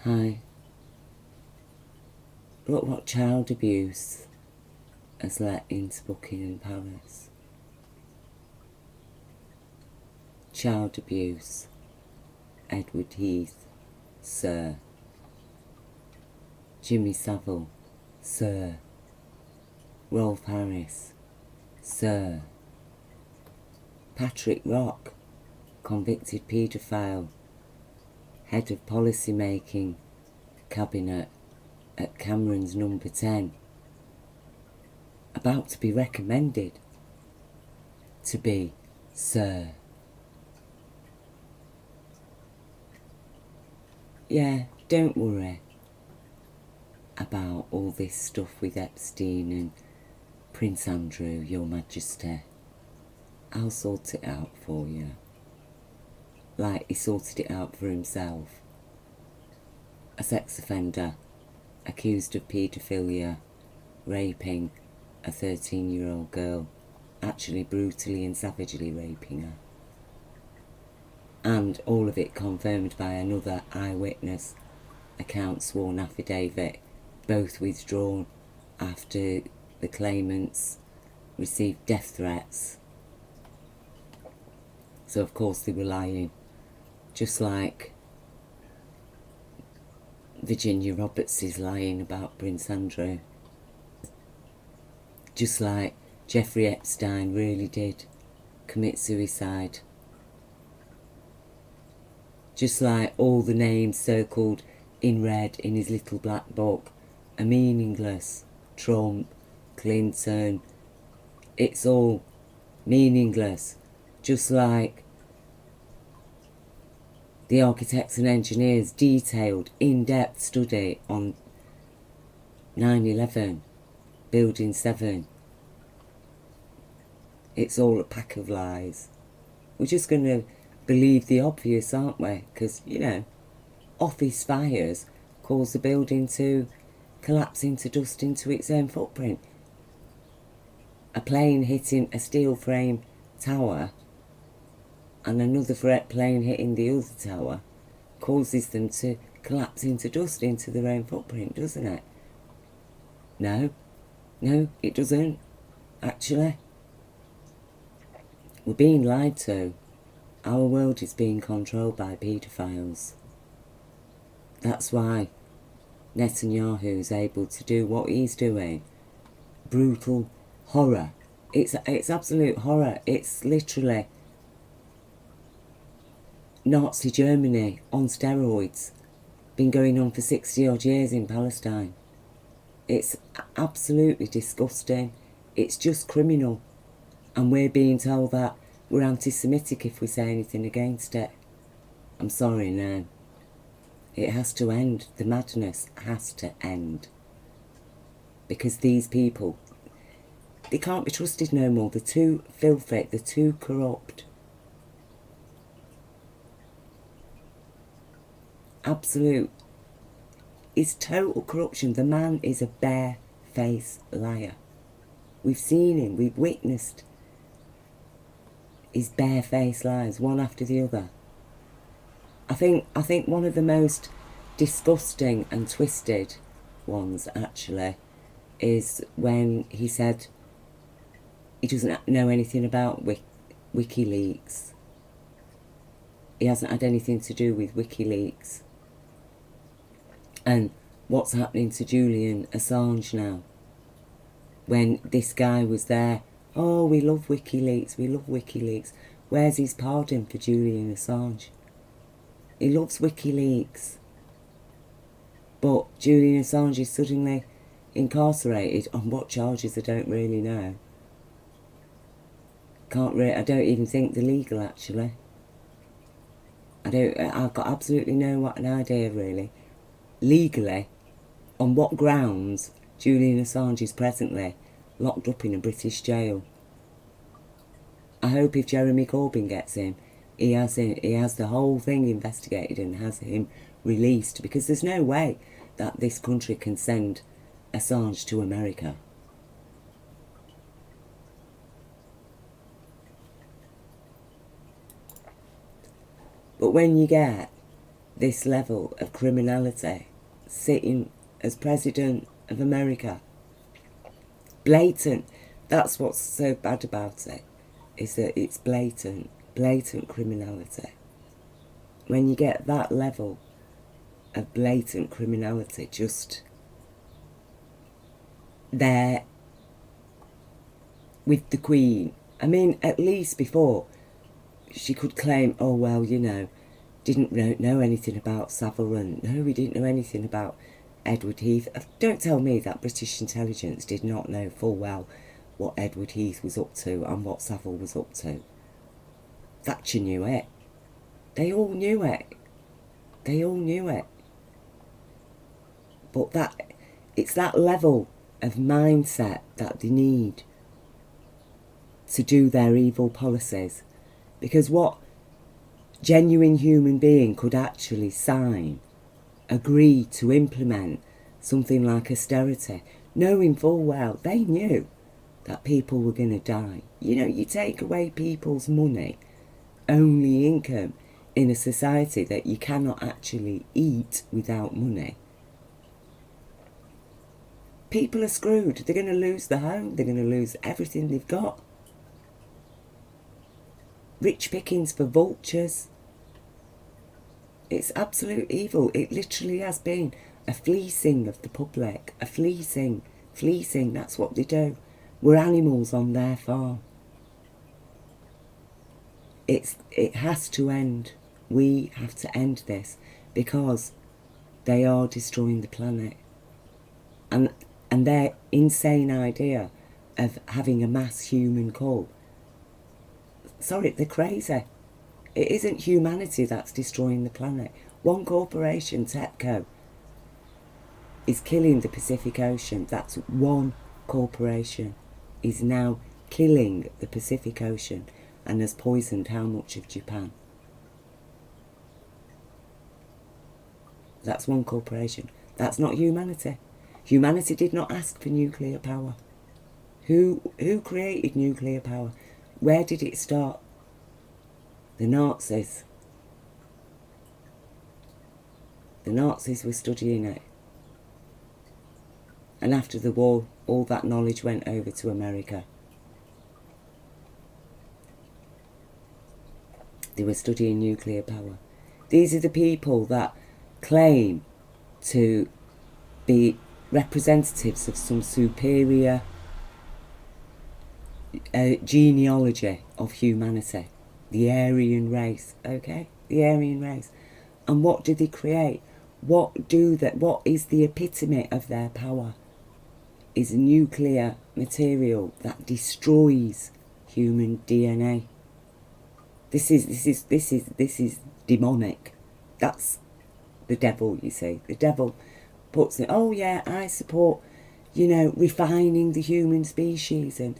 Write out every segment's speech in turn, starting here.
Hi. Look what child abuse has let into Buckingham Palace. Child abuse. Edward Heath, Sir. Jimmy Savile, Sir. Rolf Harris, Sir. Patrick Rock, convicted paedophile, head of policy making cabinet at Cameron's number 10, about to be recommended to be Sir. Yeah, don't worry about all this stuff with Epstein and Prince Andrew, Your Majesty. I'll sort it out for you. Like he sorted it out for himself. A sex offender accused of paedophilia, raping a 13-year-old girl, actually brutally and savagely raping her. And all of it confirmed by another eyewitness account, sworn affidavit, both withdrawn after the claimants received death threats. So of course they were lying, just like Virginia Roberts is lying about Prince Andrew. Just like Jeffrey Epstein really did commit suicide. Just like all the names circled in red in his little black book are meaningless. Trump, Clinton, it's all meaningless. Just like the architects and engineers' detailed, in-depth study on 9/11, Building 7. It's all a pack of lies. We're just going to believe the obvious, aren't we? Because, you know, office fires cause the building to collapse into dust into its own footprint. A plane hitting a steel frame tower and another plane hitting the other tower causes them to collapse into dust into their own footprint, doesn't it? No, it doesn't, actually. We're being lied to. Our world is being controlled by paedophiles. That's why Netanyahu's able to do what he's doing. Brutal horror. It's absolute horror. It's literally Nazi Germany on steroids. Been going on for 60 odd years in Palestine. It's absolutely disgusting. It's just criminal. And we're being told that we're anti-Semitic if we say anything against it. I'm sorry, no. It has to end. The madness has to end. Because these people, they can't be trusted no more. They're too filthy. They're too corrupt. Absolute. It's total corruption. The man is a bare-faced liar. We've seen him. We've witnessed his bare-faced lies, one after the other. I think one of the most disgusting and twisted ones, actually, is when he said he doesn't know anything about WikiLeaks. He hasn't had anything to do with WikiLeaks. And what's happening to Julian Assange now? When this guy was there, oh, we love WikiLeaks, we love WikiLeaks. Where's his pardon for Julian Assange? He loves WikiLeaks. But Julian Assange is suddenly incarcerated on what charges I don't really know. I don't even think they're legal, actually. I've got absolutely no idea, really. Legally, on what grounds Julian Assange is presently locked up in a British jail. I hope if Jeremy Corbyn gets him, he has the whole thing investigated and has him released, because there's no way that this country can send Assange to America. But when you get this level of criminality sitting as President of America. Blatant. That's what's so bad about it, is that it's blatant criminality. When you get that level of blatant criminality just there with the Queen. I mean, at least before she could claim, oh well, you know, didn't know anything about Savile, and no, we didn't know anything about Edward Heath. Don't tell me that British intelligence did not know full well what Edward Heath was up to and what Savile was up to. Thatcher knew it. They all knew it. They all knew it. But it's that level of mindset that they need to do their evil policies. Because what genuine human being could actually sign, agree to implement something like austerity, knowing full well they knew that people were going to die? You know, you take away people's money, only income, in a society that you cannot actually eat without money. People are screwed. They're going to lose their home. They're going to lose everything they've got. Rich pickings for vultures. It's absolute evil. It literally has been a fleecing of the public. A fleecing. Fleecing, that's what they do. We're animals on their farm. It has to end. We have to end this, because they are destroying the planet. And their insane idea of having a mass human cull, sorry, they're crazy. It isn't humanity that's destroying the planet. One corporation, TEPCO, is killing the Pacific Ocean. That's one corporation is now killing the Pacific Ocean and has poisoned how much of Japan? That's one corporation. That's not humanity. Humanity did not ask for nuclear power. Who created nuclear power? Where did it start? The Nazis. The Nazis were studying it. And after the war, all that knowledge went over to America. They were studying nuclear power. These are the people that claim to be representatives of some superior genealogy of humanity. The Aryan race, okay? The Aryan race. And what do they create? What is the epitome of their power? Is nuclear material that destroys human DNA. This is demonic. That's the devil, you see. The devil puts it, oh yeah, I support, you know, refining the human species and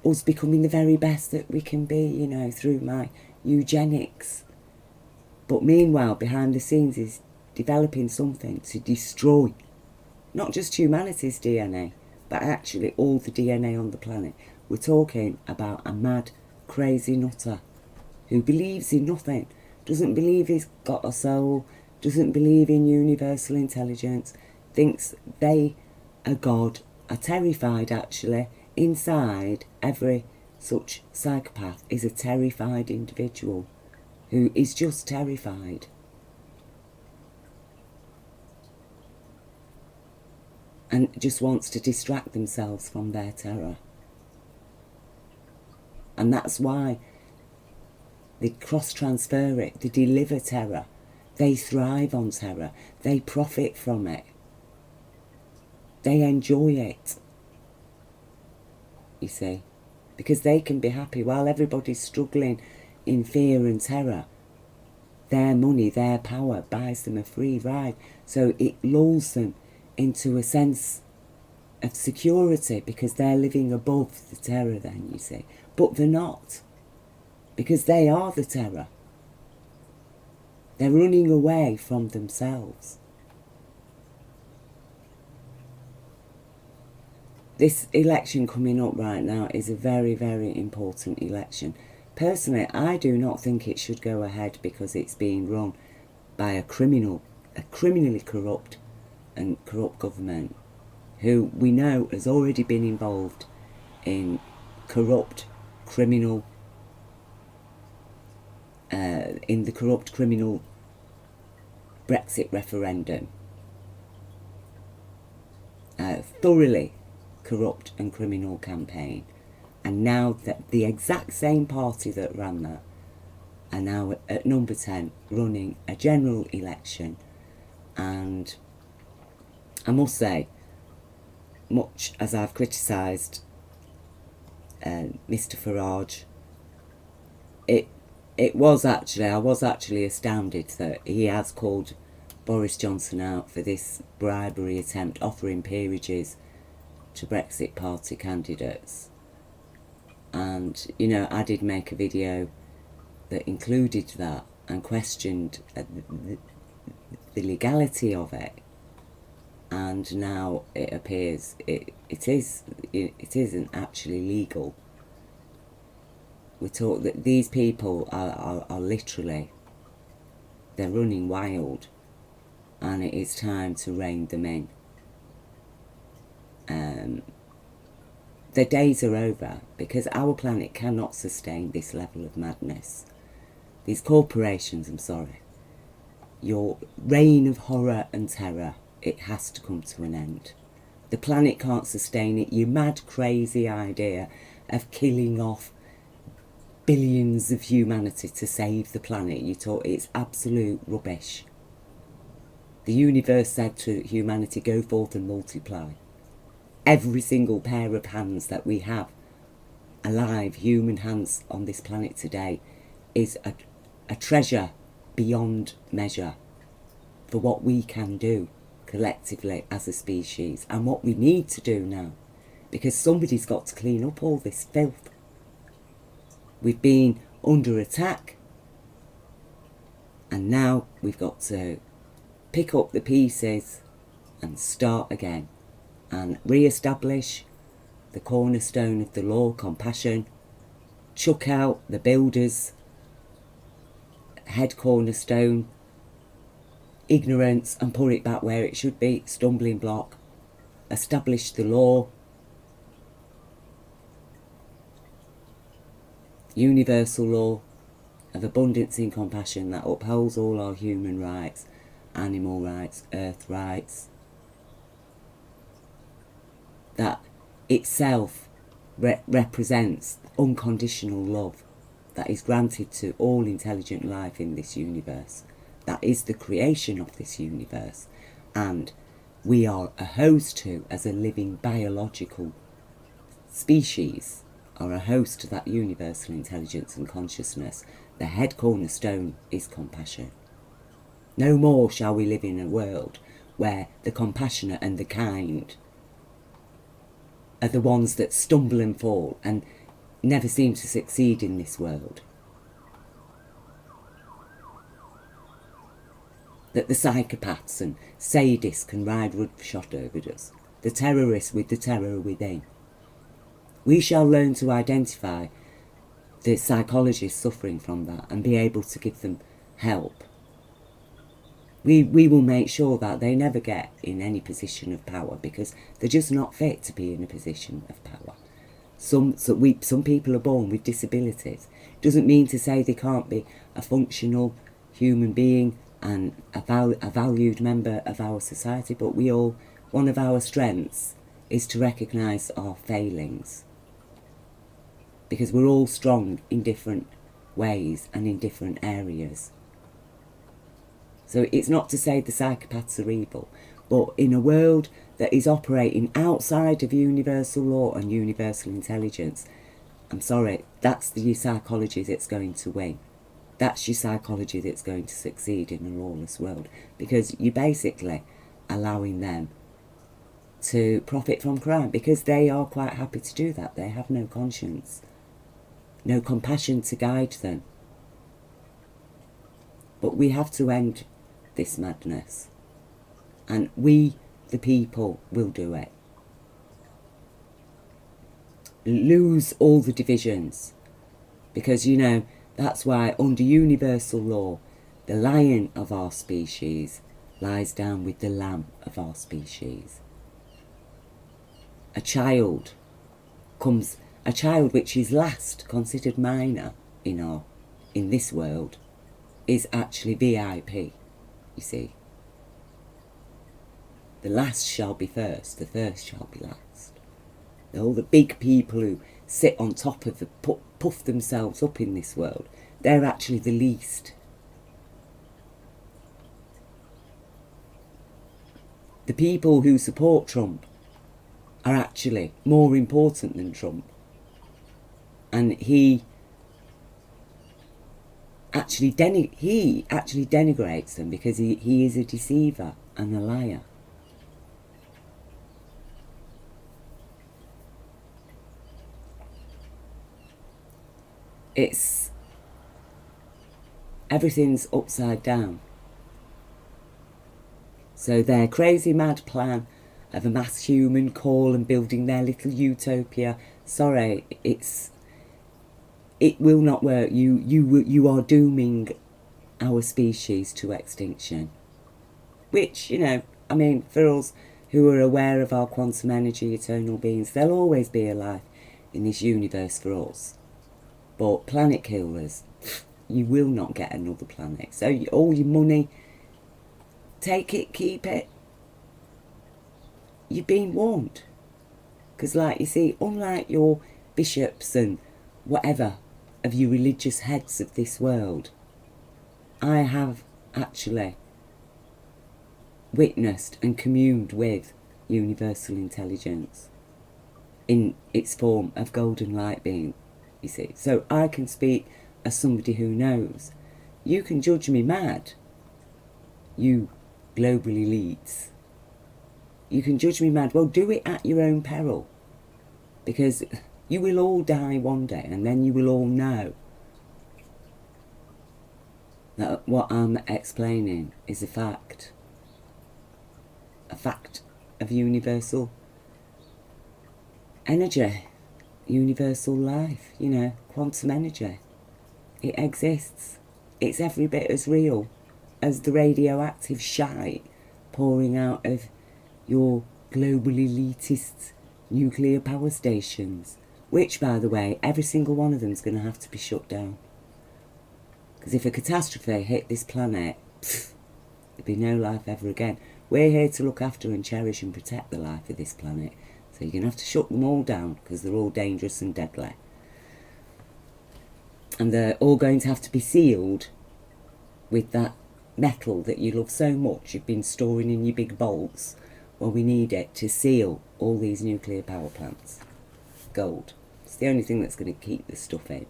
us becoming the very best that we can be, you know, through my eugenics. But meanwhile, behind the scenes is developing something to destroy not just humanity's DNA, but actually all the DNA on the planet. We're talking about a mad, crazy nutter who believes in nothing, doesn't believe he's got a soul, doesn't believe in universal intelligence, thinks they are God, are terrified actually. Inside every such psychopath is a terrified individual who is just terrified. And just wants to distract themselves from their terror. And that's why they cross-transfer it, they deliver terror, they thrive on terror, they profit from it, they enjoy it, you see, because they can be happy while everybody's struggling in fear and terror. Their money, their power buys them a free ride, so it lulls them into a sense of security because they're living above the terror then, you see. But they're not, because they are the terror. They're running away from themselves. This election coming up right now is a very, very important election. Personally, I do not think it should go ahead because it's being run by a criminally corrupt and corrupt government, who we know has already been involved in corrupt criminal Brexit referendum, thoroughly corrupt and criminal campaign, and now that the exact same party that ran that are now at number 10 running a general election. And I must say, much as I've criticised Mr Farage, I was actually astounded that he has called Boris Johnson out for this bribery attempt, offering peerages to Brexit party candidates. And, you know, I did make a video that included that and questioned the legality of it. And now it appears it isn't actually legal. We talk that these people are literally, they're running wild, and it is time to rein them in. The days are over, because our planet cannot sustain this level of madness. These corporations, I'm sorry, your reign of horror and terror, it has to come to an end. The planet can't sustain it. Your mad, crazy idea of killing off billions of humanity to save the planet, you thought it's absolute rubbish. The universe said to humanity, go forth and multiply. Every single pair of hands that we have, alive, human hands on this planet today, is a treasure beyond measure for what we can do collectively as a species, and what we need to do now, because somebody's got to clean up all this filth. We've been under attack, and now we've got to pick up the pieces and start again and re-establish the cornerstone of the law, compassion, chuck out the builders' head cornerstone, ignorance, and put it back where it should be, stumbling block, establish the law, universal law of abundance and compassion that upholds all our human rights, animal rights, earth rights, that itself represents unconditional love that is granted to all intelligent life in this universe. That is the creation of this universe, and we are a host to, as a living biological species, are a host to that universal intelligence and consciousness. The head cornerstone is compassion. No more shall we live in a world where the compassionate and the kind are the ones that stumble and fall and never seem to succeed in this world. That the psychopaths and sadists can ride roughshod over us, the terrorists with the terror within. We shall learn to identify the psychologists suffering from that and be able to give them help. We will make sure that they never get in any position of power, because they're just not fit to be in a position of power. Some people are born with disabilities. Doesn't mean to say they can't be a functional human being and a valued member of our society, but one of our strengths is to recognise our failings, because we're all strong in different ways and in different areas. So it's not to say the psychopaths are evil, but in a world that is operating outside of universal law and universal intelligence, I'm sorry, that's your psychology that's going to win. That's your psychology that's going to succeed in a lawless world, because you're basically allowing them to profit from crime, because they are quite happy to do that. They have no conscience, no compassion to guide them. But we have to end this madness, and we, the people, will do it. Lose all the divisions, because, you know, that's why under universal law The lion of our species lies down with the lamb of our species. A child which is last considered minor in this world is actually VIP, you see. The last shall be first, the first shall be last. All the big people who sit on top of puff themselves up in this world, they're actually the least. The people who support Trump are actually more important than Trump. And he actually denigrates them because he is a deceiver and a liar. Everything's upside down. So their crazy mad plan of a mass human call and building their little utopia, sorry, it will not work. You are dooming our species to extinction. Which, I mean, for us who are aware of our quantum energy, eternal beings, there'll always be a life in this universe for us. But planet killers, you will not get another planet. So all your money, take it, keep it. You've been warned. Because, like, you see, unlike your bishops and whatever of you religious heads of this world, I have actually witnessed and communed with universal intelligence in its form of golden light being, you see. So I can speak as somebody who knows. You can judge me mad, you global elites. You can judge me mad. Well, do it at your own peril. Because you will all die one day, and then you will all know that what I'm explaining is a fact. A fact of universal energy, universal life, quantum energy. It exists. It's every bit as real as the radioactive shite pouring out of your global elitist nuclear power stations, which, by the way, every single one of them is going to have to be shut down. Because if a catastrophe hit this planet, there'd be no life ever again. We're here to look after and cherish and protect the life of this planet. So you're going to have to shut them all down because they're all dangerous and deadly. And they're all going to have to be sealed with that metal that you love so much you've been storing in your big vaults. Well, we need it to seal all these nuclear power plants. Gold. It's the only thing that's going to keep this stuff in.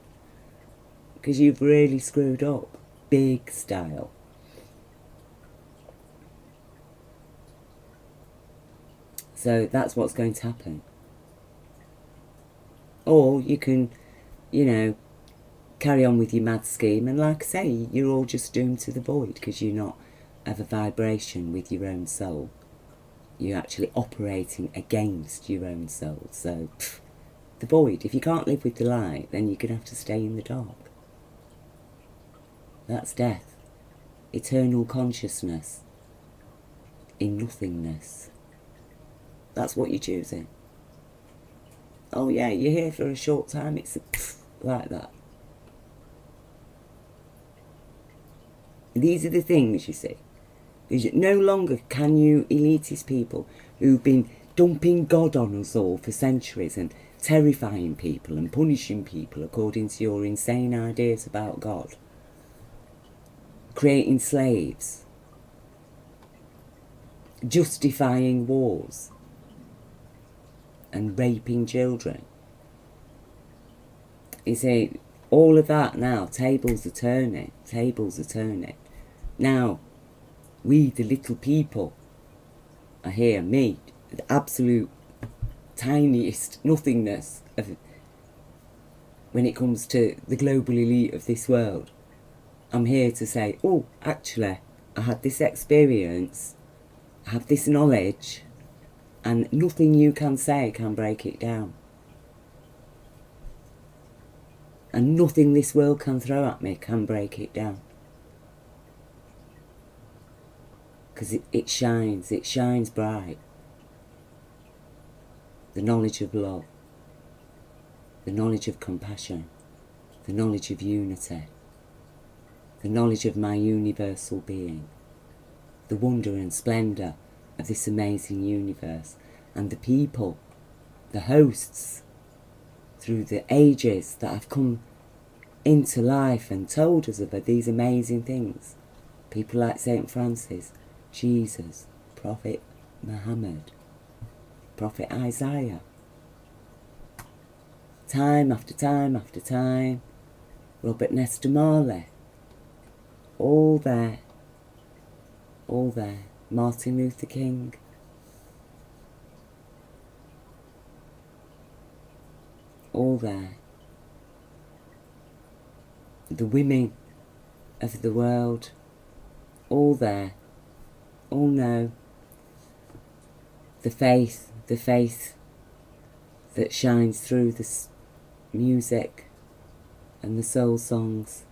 Because you've really screwed up. Big style. So that's what's going to happen. Or you can, carry on with your mad scheme. And like I say, you're all just doomed to the void because you're not of a vibration with your own soul. You're actually operating against your own soul. So, the void. If you can't live with the light, then you're going to have to stay in the dark. That's death. Eternal consciousness. In nothingness. That's what you're choosing. Oh yeah, you're here for a short time. It's like that. These are the things, you see. Because no longer can you elitist people who've been dumping God on us all for centuries and terrifying people and punishing people according to your insane ideas about God, creating slaves, justifying wars and raping children. You see, all of that now, tables are turning. Now, we, the little people, are here. Me, the absolute tiniest nothingness of when it comes to the global elite of this world. I'm here to say, oh, actually, I had this experience, I have this knowledge, and nothing you can say can break it down. And nothing this world can throw at me can break it down. because it shines bright. The knowledge of love, the knowledge of compassion, the knowledge of unity, the knowledge of my universal being, the wonder and splendour of this amazing universe, and the people, the hosts, through the ages that have come into life and told us about these amazing things. People like St. Francis, Jesus, Prophet Muhammad, Prophet Isaiah. Time after time after time, Robert Nesta Marley. All there. Martin Luther King. All there. The women of the world, all there, all know the faith that shines through the music and the soul songs.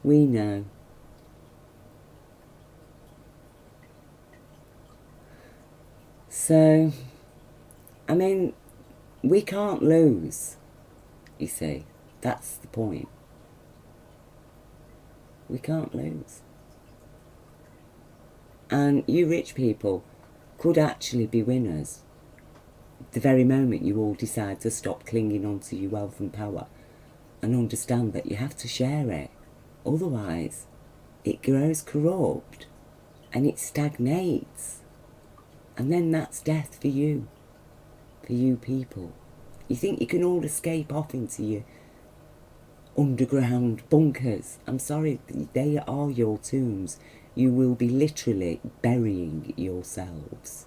We know. So, I mean, we can't lose, you see. That's the point. We can't lose. And you rich people could actually be winners the very moment you all decide to stop clinging on to your wealth and power and understand that you have to share it. Otherwise, it grows corrupt and it stagnates. And then that's death for you people. You think you can all escape off into your underground bunkers. I'm sorry, they are your tombs. You will be literally burying yourselves.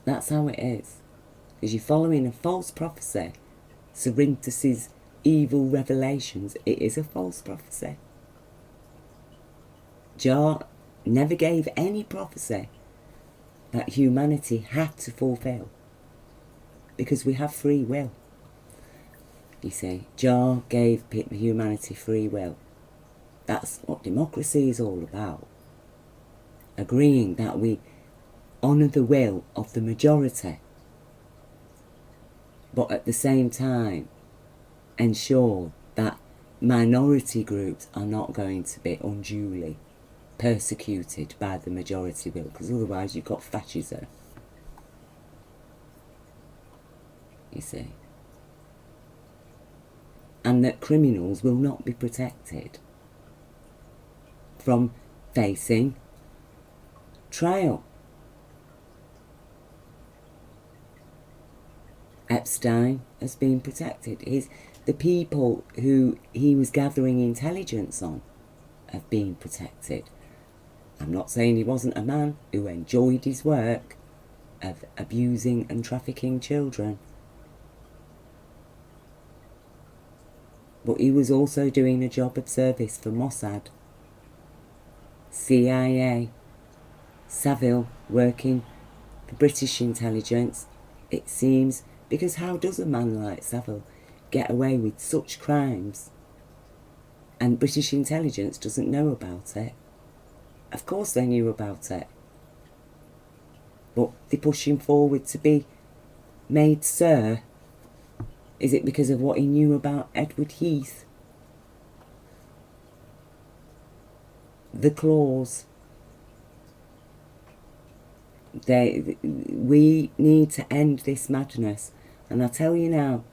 That's how it is. Because you're following a false prophecy. Cerinthus's evil revelations. It is a false prophecy. Jah never gave any prophecy that humanity had to fulfill. Because we have free will. You see, Jah gave humanity free will. That's what democracy is all about. Agreeing that we honour the will of the majority, but at the same time ensure that minority groups are not going to be unduly persecuted by the majority will, because otherwise you've got fascism. You see. And that criminals will not be protected from facing trial. Epstein has been protected. The people who he was gathering intelligence on have been protected. I'm not saying he wasn't a man who enjoyed his work of abusing and trafficking children. But he was also doing a job of service for Mossad, CIA, Savile working for British intelligence, it seems, because how does a man like Savile get away with such crimes and British intelligence doesn't know about it? Of course they knew about it. But they push him forward to be made Sir. Is it because of what he knew about Edward Heath? The clause. We need to end this madness. And I tell you now,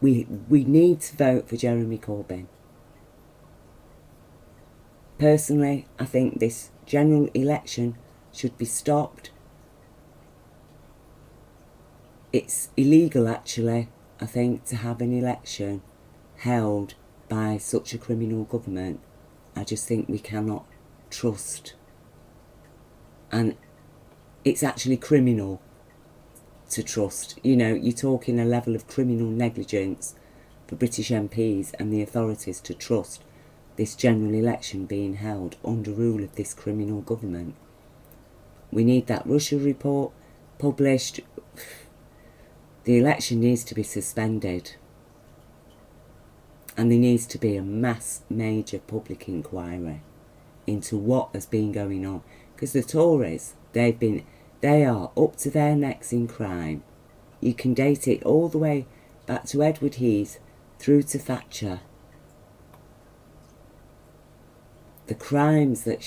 we need to vote for Jeremy Corbyn. Personally, I think this general election should be stopped. It's illegal, actually, I think, to have an election held by such a criminal government. I just think we cannot trust. And it's actually criminal to trust. You know, you're talking a level of criminal negligence for British MPs and the authorities to trust this general election being held under rule of this criminal government. We need that Russia report published. The election needs to be suspended. And there needs to be a major public inquiry into what has been going on. Because the Tories, they are up to their necks in crime. You can date it all the way back to Edward Heath through to Thatcher. The crimes that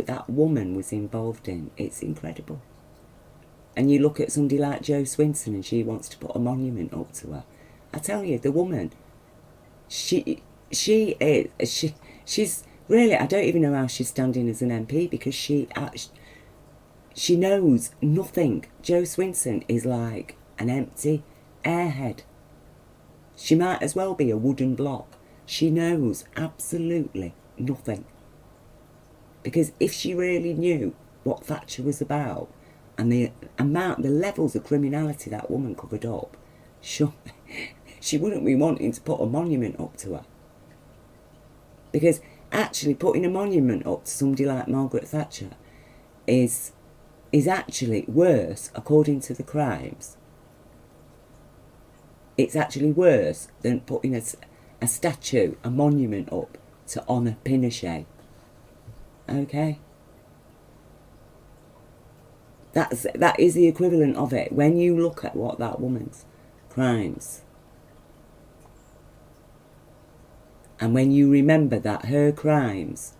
that woman was involved in, it's incredible. And you look at somebody like Jo Swinson and she wants to put a monument up to her. I tell you, the woman, she's really, I don't even know how she's standing as an MP, because she knows nothing. Jo Swinson is like an empty airhead. She might as well be a wooden block. She knows absolutely nothing. Because if she really knew what Thatcher was about and the levels of criminality that woman covered up, sure, she wouldn't be wanting to put a monument up to her. Because actually putting a monument up to somebody like Margaret Thatcher is actually worse, according to the crimes. It's actually worse than putting a statue, a monument up to honour Pinochet. Okay? That is the equivalent of it when you look at what that woman's crimes. And when you remember that her crimes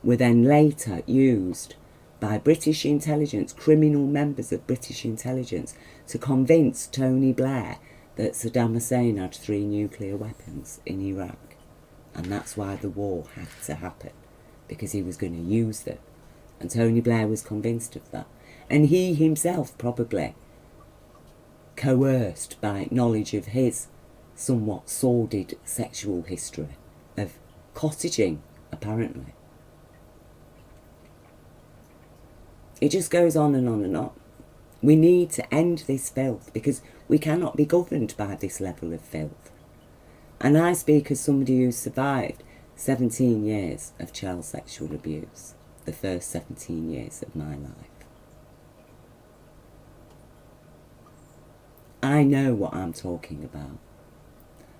were then later used by British intelligence, criminal members of British intelligence, to convince Tony Blair that Saddam Hussein had 3 nuclear weapons in Iraq. And that's why the war had to happen, because he was going to use them. And Tony Blair was convinced of that. And he himself probably coerced by knowledge of his somewhat sordid sexual history of cottaging, apparently. It just goes on and on and on. We need to end this filth, because we cannot be governed by this level of filth. And I speak as somebody who survived 17 years of child sexual abuse, the first 17 years of my life. I know what I'm talking about.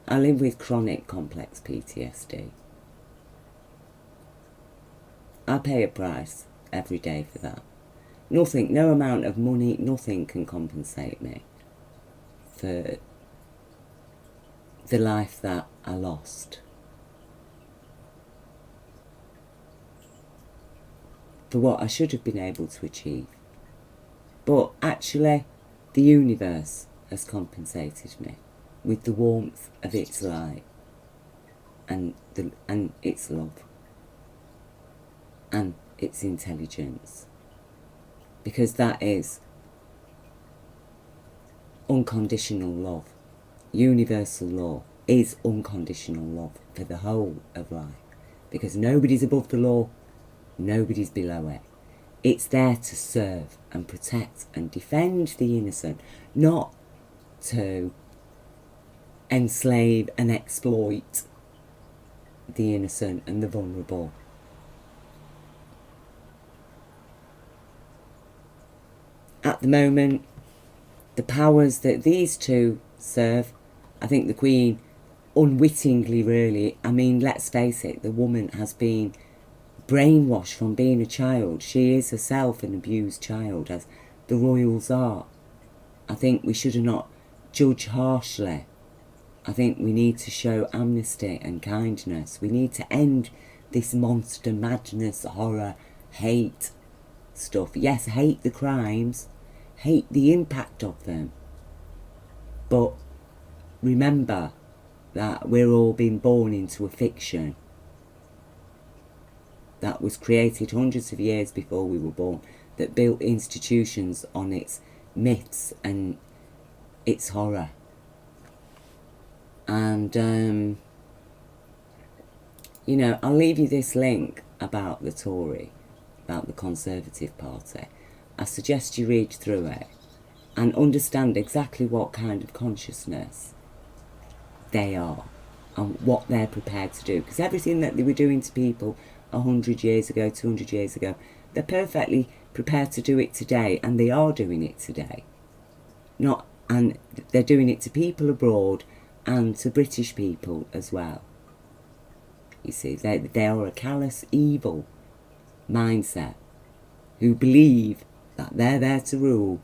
I live with chronic complex PTSD. I pay a price every day for that. Nothing, no amount of money, nothing can compensate me for the life that I lost. For what I should have been able to achieve. But actually, the universe has compensated me with the warmth of its light and its love and its intelligence. Because that is unconditional love. Universal law is unconditional love for the whole of life. Because nobody's above the law, nobody's below it. It's there to serve and protect and defend the innocent, not to enslave and exploit the innocent and the vulnerable. At the moment, the powers that these two serve, I think the Queen unwittingly really, I mean, let's face it, the woman has been brainwashed from being a child. She is herself an abused child, as the royals are. I think we should not judge harshly. I think we need to show amnesty and kindness. We need to end this monster madness, horror, hate stuff. Yes, hate the crimes, hate the impact of them. But remember that we're all being born into a fiction that was created hundreds of years before we were born, that built institutions on its myths and its horror. And, you know, I'll leave you this link about the Tory, about the Conservative Party. I suggest you read through it and understand exactly what kind of consciousness they are and what they're prepared to do. Because everything that they were doing to people 100 years ago, 200 years ago, they're perfectly prepared to do it today, and they are doing it today. And they're doing it to people abroad and to British people as well. you see. They are a callous, evil mindset who believe that they're there to rule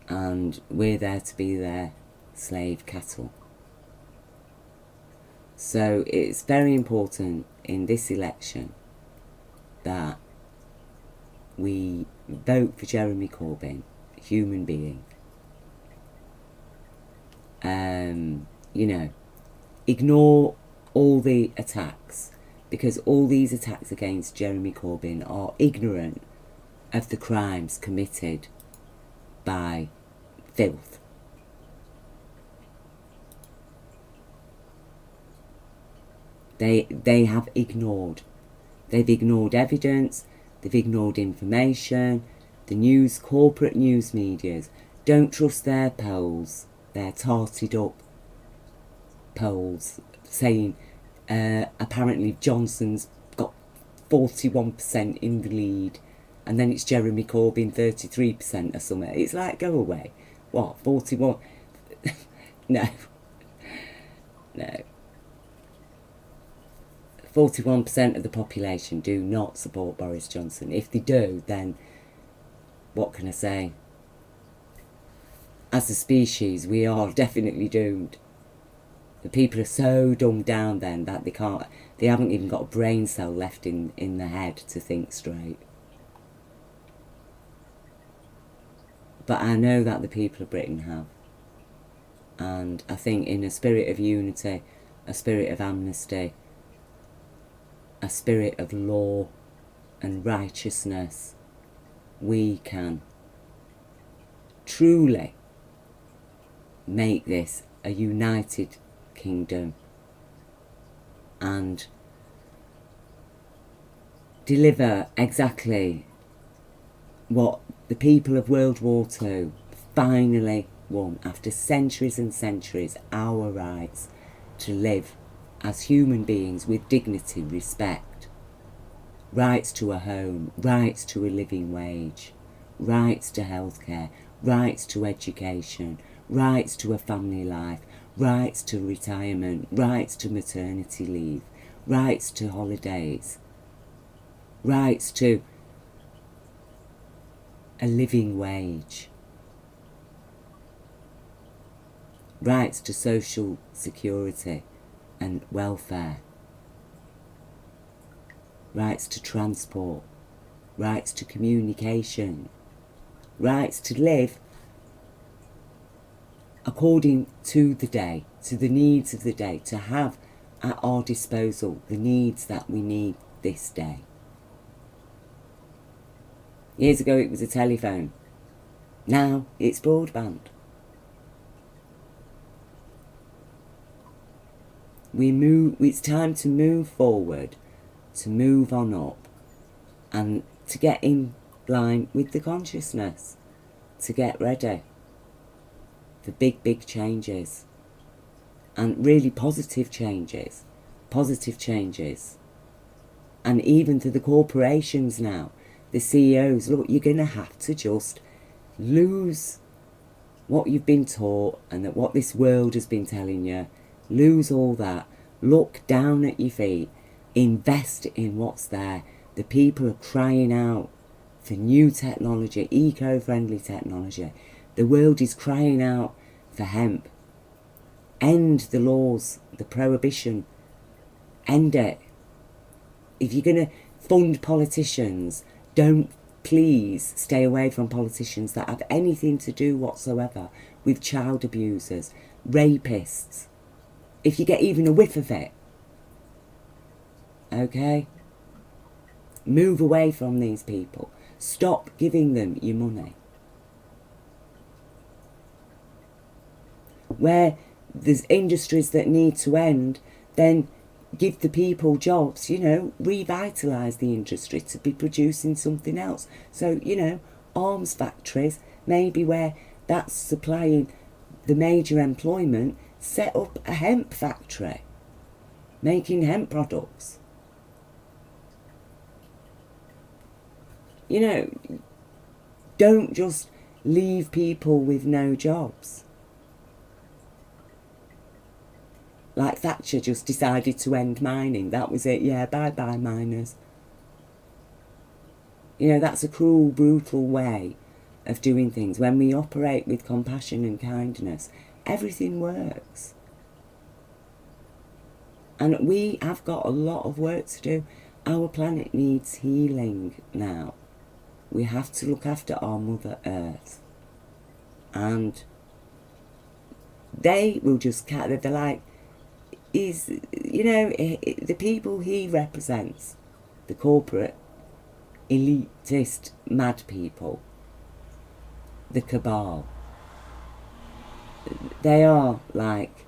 and we're there to be their slave cattle. So it's very important in this election that we vote for Jeremy Corbyn, a human being. You know, ignore all the attacks, because all these attacks against Jeremy Corbyn are ignorant of the crimes committed by filth. They have ignored. They've ignored evidence, they've ignored information. The news, corporate news medias, don't trust their polls, their tarted up polls saying apparently Johnson's got 41% in the lead, and then it's Jeremy Corbyn 33% or something. It's like, go away. What, 41? No. 41% of the population do not support Boris Johnson. If they do, then what can I say? As a species, we are definitely doomed. The people are so dumbed down then that they haven't even got a brain cell left in their head to think straight. But I know that the people of Britain have. And I think in a spirit of unity, a spirit of amnesty, a spirit of law and righteousness, we can truly make this a united kingdom and deliver exactly what the people of World War II finally won after centuries and centuries, our rights to live as human beings with dignity, respect, rights to a home, rights to a living wage, rights to healthcare, rights to education, rights to a family life, rights to retirement, rights to maternity leave, rights to holidays, rights to a living wage, rights to social security and welfare, rights to transport, rights to communication, rights to live according to the day, to the needs of the day, to have at our disposal the needs that we need this day. Years ago it was a telephone, now it's broadband. It's time to move forward, to move on up, and to get in line with the consciousness, to get ready for big changes, and really positive changes, and even to the corporations now, the CEOs, look, you're going to have to just lose what you've been taught and that what this world has been telling you. Lose all that. Look down at your feet. Invest in what's there. The people are crying out for new technology, eco-friendly technology. The world is crying out for hemp. End the laws, the prohibition. End it. If you're going to fund politicians, don't please stay away from politicians that have anything to do whatsoever with child abusers, rapists. If you get even a whiff of it, okay? Move away from these people. Stop giving them your money. Where there's industries that need to end, then give the people jobs, you know, revitalise the industry to be producing something else. So, you know, arms factories, maybe where that's supplying the major employment, set up a hemp factory, making hemp products. You know, don't just leave people with no jobs. Like Thatcher just decided to end mining. That was it. Yeah, bye-bye miners. You know, that's a cruel, brutal way of doing things. When we operate with compassion and kindness, everything works. And we have got a lot of work to do. Our planet needs healing now. We have to look after our Mother Earth. And they will just, they're like, the people he represents, the corporate, elitist, mad people, the cabal, they are like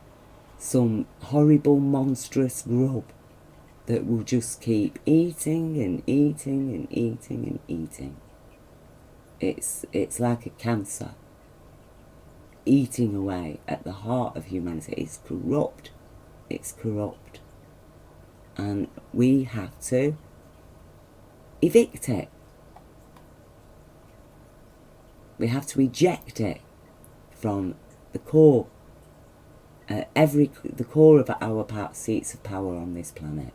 some horrible, monstrous grub that will just keep eating and eating and eating and eating. It's like a cancer eating away at the heart of humanity. It's corrupt. It's corrupt. And we have to evict it. We have to eject it from the core, the core of our seats of power on this planet.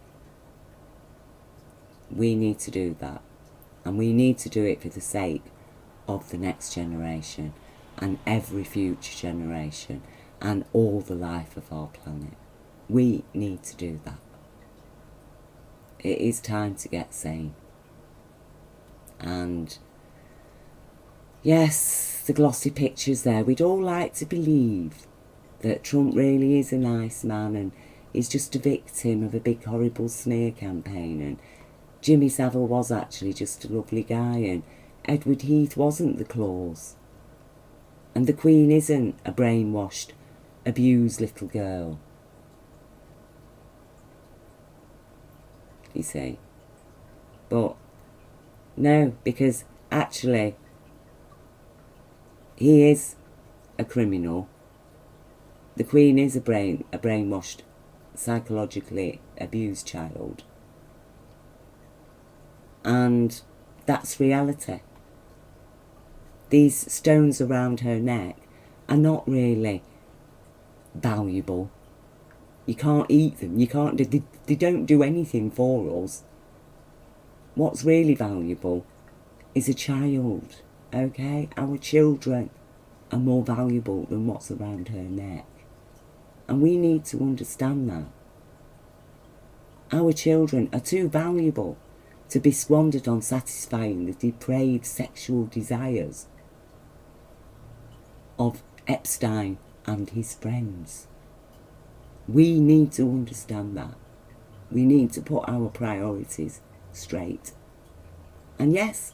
We need to do that. And we need to do it for the sake of the next generation and every future generation and all the life of our planet. We need to do that. It is time to get sane. And yes, the glossy pictures there. We'd all like to believe that Trump really is a nice man and he's just a victim of a big horrible smear campaign, and Jimmy Savile was actually just a lovely guy, and Edward Heath wasn't the clause, and the Queen isn't a brainwashed, abused little girl. You see? But no, because actually he is a criminal. The Queen is a brainwashed, psychologically abused child. And that's reality. These stones around her neck are not really valuable. You can't eat them. You can't. They don't do anything for us. What's really valuable is a child. Okay, our children are more valuable than what's around her neck, and we need to understand that. Our children are too valuable to be squandered on satisfying the depraved sexual desires of Epstein and his friends. We need to understand that. We need to put our priorities straight. And yes,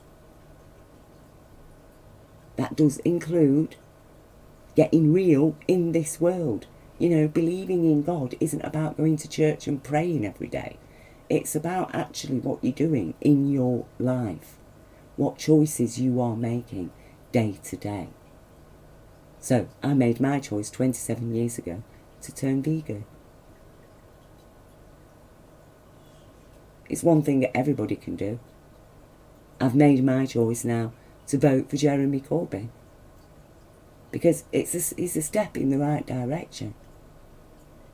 that does include getting real in this world. You know, believing in God isn't about going to church and praying every day. It's about actually what you're doing in your life, what choices you are making day to day. So I made my choice 27 years ago to turn vegan. It's one thing that everybody can do. I've made my choice now to vote for Jeremy Corbyn, because it's a step in the right direction.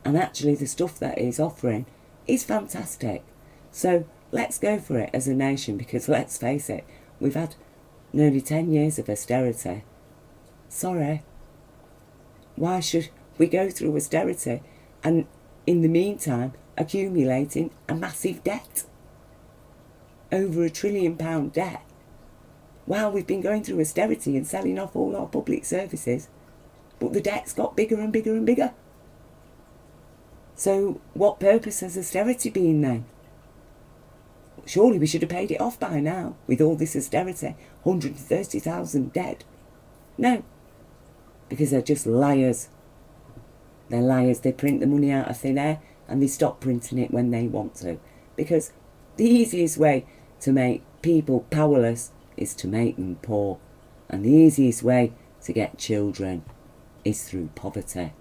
And actually the stuff that he's offering is fantastic. So let's go for it as a nation, because let's face it, we've had nearly 10 years of austerity. Sorry. Why should we go through austerity and in the meantime accumulating a massive debt? Over £1 trillion debt. While we've been going through austerity and selling off all our public services, but the debt's got bigger and bigger and bigger. So what purpose has austerity been then? Surely we should have paid it off by now, with all this austerity, 130,000 dead. No, because they're just liars. They're liars. They print the money out of thin air and they stop printing it when they want to. Because the easiest way to make people powerless is to make them poor. And the easiest way to get children is through poverty.